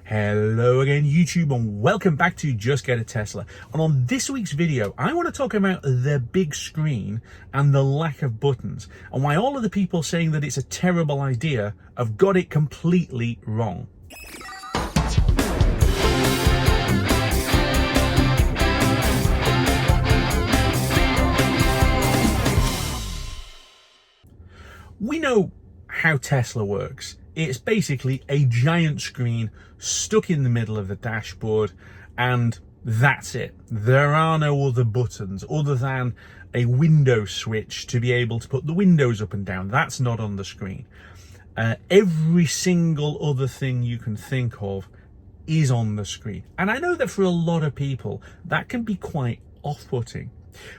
Hello again YouTube, and welcome back to Just Get a Tesla. And on this week's video I want to talk about the big screen and the lack of buttons, and why all of the people saying that it's a terrible idea have got it completely wrong. We know how Tesla works. It's basically a giant screen stuck in the middle of the dashboard, and that's it. There are no other buttons other than a window switch to be able to put the windows up and down. That's not on the screen. Every single other thing you can think of is on the screen. And I know that for a lot of people that can be quite off-putting.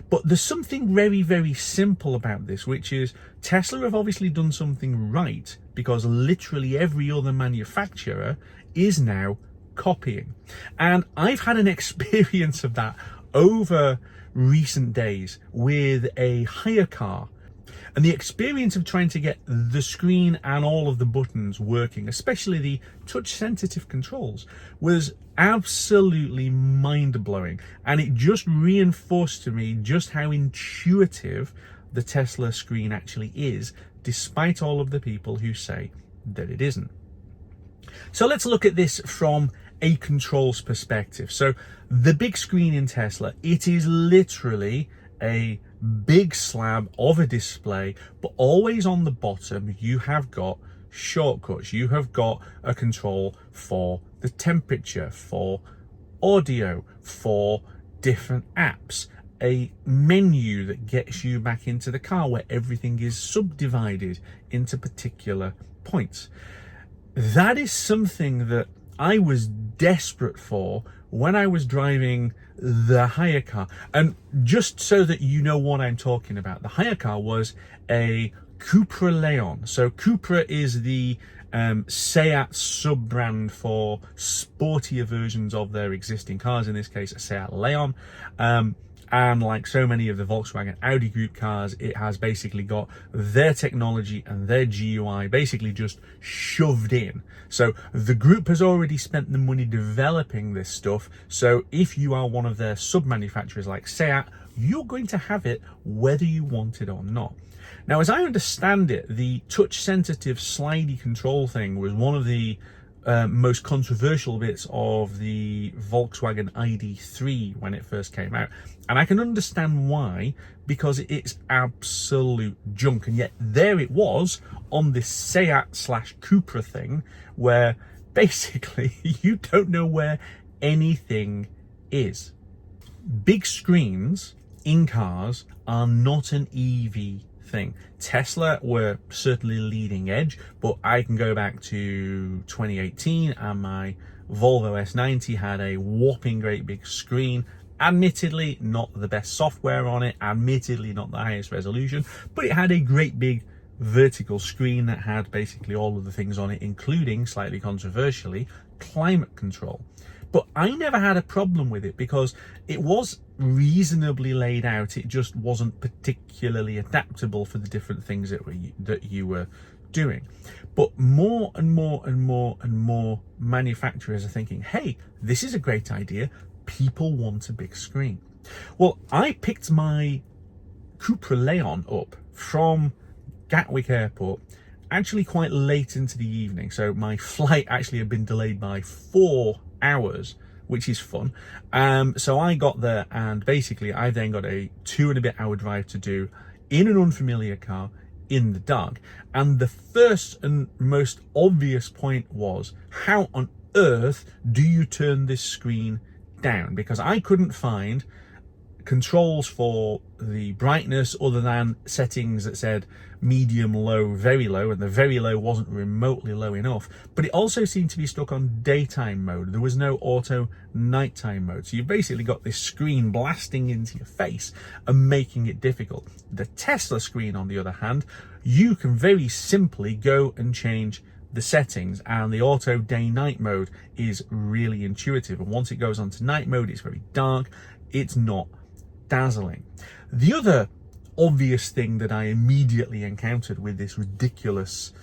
But there's something very, very simple about this, which is Tesla have obviously done something right, because literally every other manufacturer is now copying. And I've had an experience of that over recent days with a hire car. And the experience of trying to get the screen and all of the buttons working, especially the touch-sensitive controls, was absolutely mind-blowing. And it just reinforced to me just how intuitive the Tesla screen actually is, despite all of the people who say that it isn't. So let's look at this from a controls perspective. So the big screen in Tesla, it is literally a big slab of a display, but always on the bottom you have got shortcuts. You have got a control for the temperature, for audio, for different apps, a menu that gets you back into the car where everything is subdivided into particular points. That is something that I was desperate for when I was driving the hire car. And just so that you know what I'm talking about, the hire car was a Cupra Leon. So Cupra is the Seat sub-brand for sportier versions of their existing cars, in this case a Seat Leon. And like so many of the Volkswagen Audi group cars, it has basically got their technology and their GUI basically just shoved in. So the group has already spent the money developing this stuff. So if you are one of their sub-manufacturers like Seat, you're going to have it whether you want it or not. Now, as I understand it, the touch-sensitive slidey control thing was one of the most controversial bits of the Volkswagen ID.3 when it first came out, and I can understand why, because it's absolute junk. And yet there it was on this Seat/Cupra thing, where basically you don't know where anything is. Big screens in cars are not an EV thing. Tesla were certainly leading edge, but I can go back to 2018 and my Volvo S90 had a whopping great big screen. Admittedly not the best software on it, admittedly not the highest resolution, but it had a great big vertical screen that had basically all of the things on it, including, slightly controversially, climate control. But I never had a problem with it because it was reasonably laid out. It just wasn't particularly adaptable for the different things that you were doing. But more and more and more and more manufacturers are thinking, hey, this is a great idea. People want a big screen. Well, I picked my Cupra Leon up from Gatwick Airport actually quite late into the evening. So my flight actually had been delayed by 4 hours, which is fun. So I got there, and basically I then got a 2.5-hour drive to do in an unfamiliar car in the dark. And the first and most obvious point was, how on earth do you turn this screen down? Because I couldn't find controls for the brightness other than settings that said medium, low, very low, and the very low wasn't remotely low enough. But it also seemed to be stuck on daytime mode. There was no auto nighttime mode. So you basically got this screen blasting into your face and making it difficult. The Tesla screen, on the other hand, you can very simply go and change the settings, and the auto day-night mode is really intuitive. And once it goes on to night mode, it's very dark. It's not dazzling. The other obvious thing that I immediately encountered with this ridiculous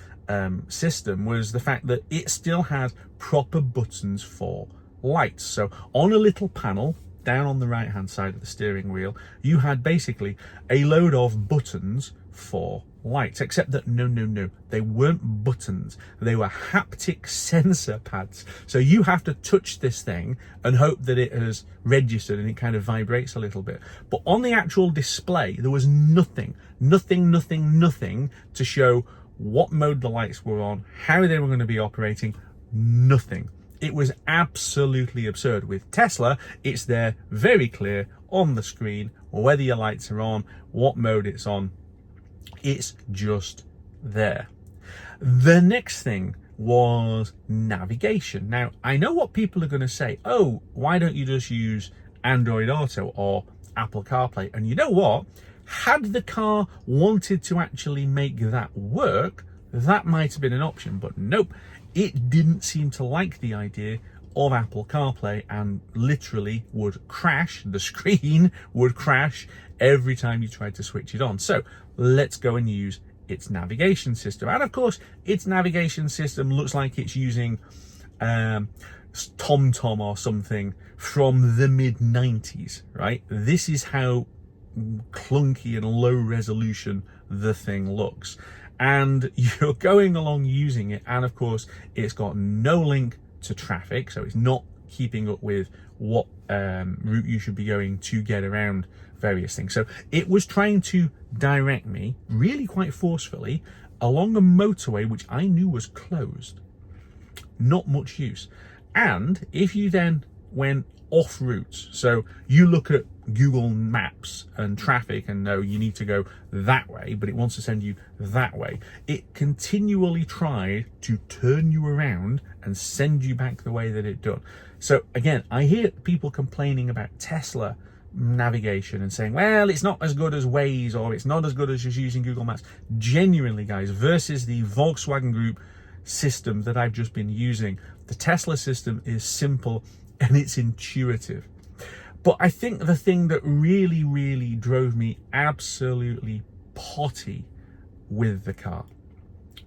system was the fact that it still had proper buttons for lights. So on a little panel down on the right hand side of the steering wheel, you had basically a load of buttons for lights, except that no, they weren't buttons, they were haptic sensor pads. So you have to touch this thing and hope that it has registered and it kind of vibrates a little bit. But on the actual display, there was nothing to show what mode the lights were on, how they were going to be operating, nothing. It was absolutely absurd. With Tesla, it's there very clear on the screen whether your lights are on, what mode it's on. It's just there. The next thing was navigation. Now, I know what people are going to say. Oh, why don't you just use Android Auto or Apple CarPlay? And you know what? Had the car wanted to actually make that work, that might have been an option, but nope. It didn't seem to like the idea of Apple CarPlay and literally would crash. The screen would crash every time you tried to switch it on. So let's go and use its navigation system. And of course, its navigation system looks like it's using TomTom or something from the mid-90s, right? This is how clunky and low resolution the thing looks. And you're going along using it, and of course it's got no link to traffic, so it's not keeping up with what route you should be going to get around various things. So it was trying to direct me really quite forcefully along a motorway which I knew was closed. Not much use. And if you then went off route, so you look at Google Maps and traffic and know you need to go that way, but it wants to send you that way, it continually tried to turn you around and send you back the way that it done. So again, I hear people complaining about Tesla navigation and saying, well, it's not as good as Waze, or it's not as good as just using Google Maps. Genuinely, guys, versus the Volkswagen Group system that I've just been using, the Tesla system is simple and it's intuitive. But I think the thing that really drove me absolutely potty with the car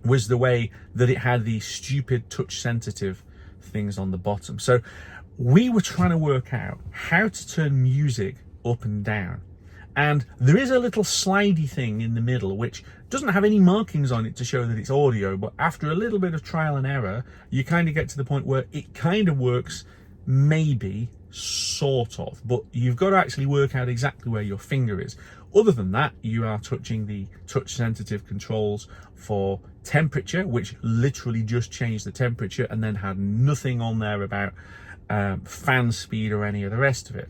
was the way that it had these stupid touch sensitive things on the bottom. So we were trying to work out how to turn music up and down. And there is a little slidey thing in the middle which doesn't have any markings on it to show that it's audio, but after a little bit of trial and error, you kind of get to the point where it kind of works, maybe, sort of, but you've got to actually work out exactly where your finger is. Other than that, you are touching the touch sensitive controls for temperature, which literally just changed the temperature and then had nothing on there about fan speed or any of the rest of it.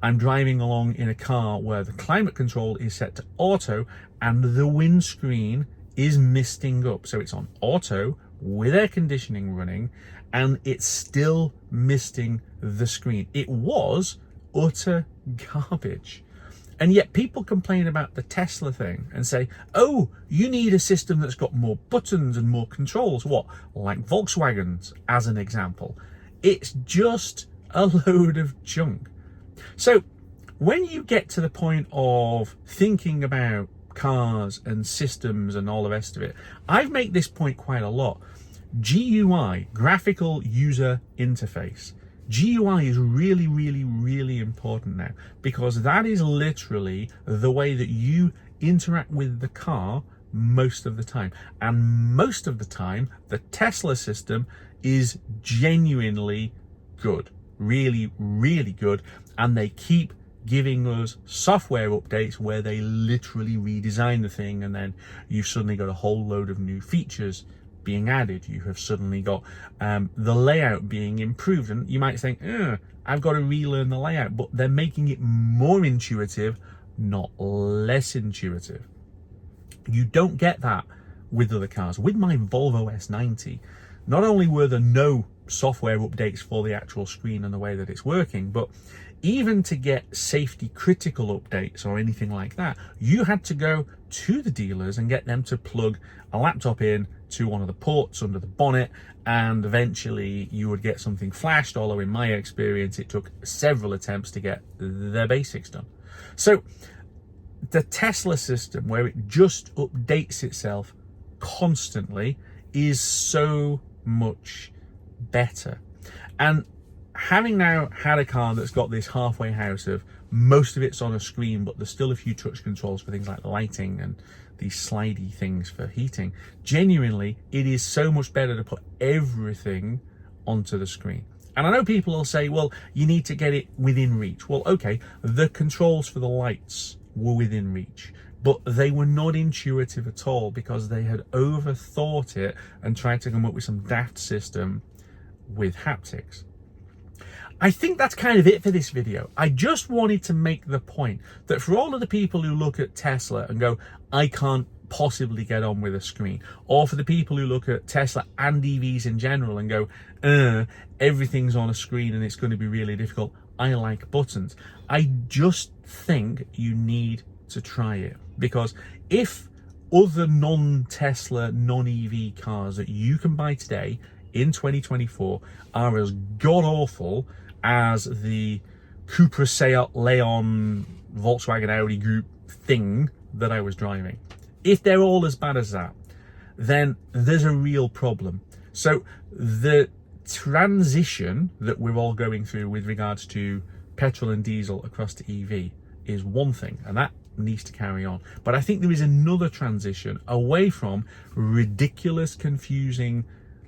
I'm driving along in a car where the climate control is set to auto and the windscreen is misting up. So it's on auto with air conditioning running and it's still misting the screen. It was utter garbage. And yet people complain about the Tesla thing and say, oh, you need a system that's got more buttons and more controls. What? Like Volkswagen's, as an example. It's just a load of junk. So when you get to the point of thinking about cars and systems and all the rest of it, I've made this point quite a lot. GUI, graphical user interface. GUI is really important now, because that is literally the way that you interact with the car most of the time. And most of the time, the Tesla system is genuinely good, really good. And they keep giving us software updates where they literally redesign the thing, and then you've suddenly got a whole load of new features being added. You have suddenly got the layout being improved, and you might think, I've got to relearn the layout, but they're making it more intuitive, not less intuitive. You don't get that with other cars. With my Volvo S90, not only were there no software updates for the actual screen and the way that it's working, but even to get safety critical updates or anything like that, you had to go to the dealers and get them to plug a laptop in to one of the ports under the bonnet, and eventually you would get something flashed, although in my experience it took several attempts to get the basics done. So the Tesla system, where it just updates itself constantly, is so much better. And having now had a car that's got this halfway house of most of it's on a screen, but there's still a few touch controls for things like lighting and these slidey things for heating, genuinely, it is so much better to put everything onto the screen. And I know people will say, well, you need to get it within reach. Well, okay, the controls for the lights were within reach, but they were not intuitive at all because they had overthought it and tried to come up with some daft system with haptics. I think that's kind of it for this video. I just wanted to make the point that for all of the people who look at Tesla and go, I can't possibly get on with a screen, or for the people who look at Tesla and EVs in general and go, everything's on a screen and it's going to be really difficult, I like buttons. I just think you need to try it, because if other non-Tesla, non-EV cars that you can buy today in 2024 are as god-awful as the Cupra Leon Volkswagen Audi group thing that I was driving, if they're all as bad as that, then there's a real problem. So the transition that we're all going through with regards to petrol and diesel across to EV is one thing, and that needs to carry on. But I think there is another transition away from ridiculous, confusing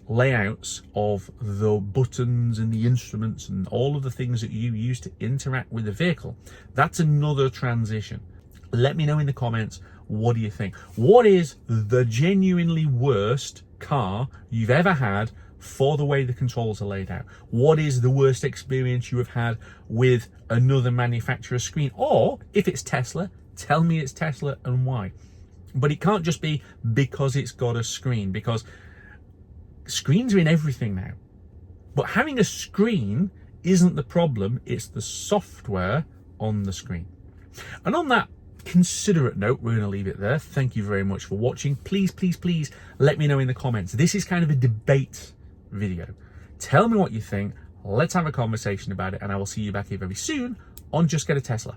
layouts of the buttons and the instruments and all of the things that you use to interact with the vehicle. That's another transition. Let me know in the comments, what do you think? What is the genuinely worst car you've ever had for the way the controls are laid out? What is the worst experience you have had with another manufacturer's screen? Or if it's Tesla, tell me it's Tesla and why. But it can't just be because it's got a screen, because screens are in everything now. But having a screen isn't the problem, it's the software on the screen. And on that considerate note, we're going to leave it there. Thank you very much for watching. Please, please, please let me know in the comments. This is kind of a debate video. Tell me what you think. Let's have a conversation about it, and I will see you back here very soon on Just Get a Tesla.